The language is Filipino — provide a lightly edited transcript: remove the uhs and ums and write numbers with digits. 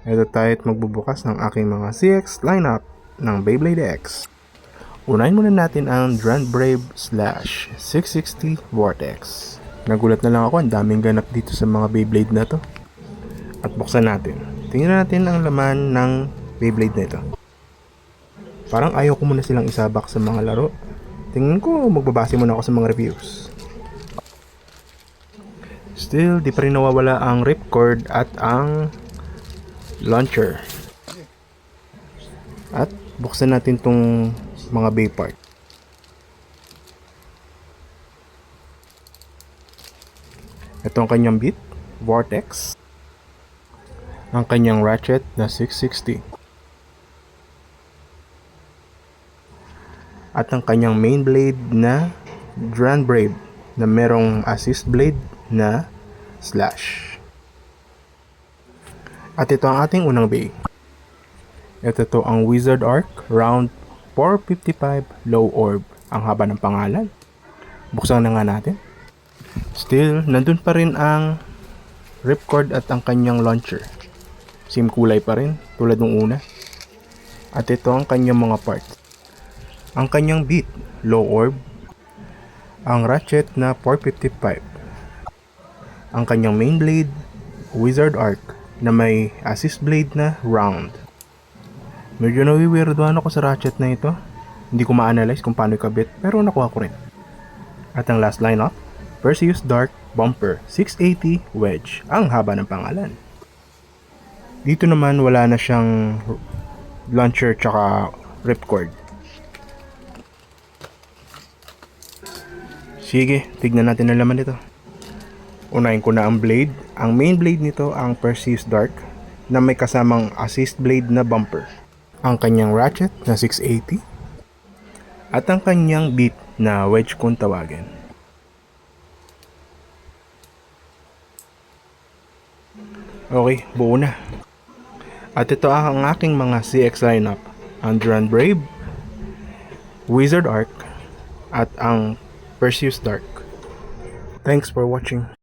Ito tayo't magbubukas ng aking mga CX lineup ng Beyblade X. Unahin muna natin ang Grand Brave Slash 660 Vortex. Nagulat na lang ako, ang daming ganap dito sa mga Beyblade na to. At buksan natin. Tingnan natin ang laman ng Beyblade na ito. Parang ayaw ko muna silang isabak sa mga laro. Tingnan ko, magbabase muna ako sa mga reviews. Still, di pa rin nawawala ang ripcord at ang launcher. At buksan natin tong mga bay part. Ito ang kanyang bit, Vortex. Ang kanyang ratchet na 660. At ang kanyang main blade na Grand Brave na merong assist blade na slash. At ito ang ating unang bay. Ito to ang Wizard Arc Round 455 Low Orb. Ang haba ng pangalan. Buksan na nga natin. Still, nandun pa rin ang ripcord at ang kanyang launcher. Same kulay pa rin, tulad ng una. At ito ang kanyang mga parts. Ang kanyang beat, Low Orb. Ang ratchet na 455. Ang kanyang main blade, Wizard Arc, na may assist blade na round. Medyo nawiwirdoan ako sa ratchet na ito. Hindi ko ma-analyze kung paano ikabit, pero nakuha ko rin. At ang last lineup, Perseus Dark Bumper 680 Wedge. Ang haba ng pangalan. Dito naman wala na siyang launcher tsaka ripcord. Sige, tignan natin ang laman nito. Unahin ko na ang blade. Ang main blade nito ang Perseus Dark na may kasamang assist blade na bumper. Ang kanyang ratchet na 680 at ang kanyang beat na wedge kung tawagin. Okay, buo na. At ito ang aking mga CX lineup. Ang Grand Brave, Wizard Arc at ang Perseus Dark. Thanks for watching.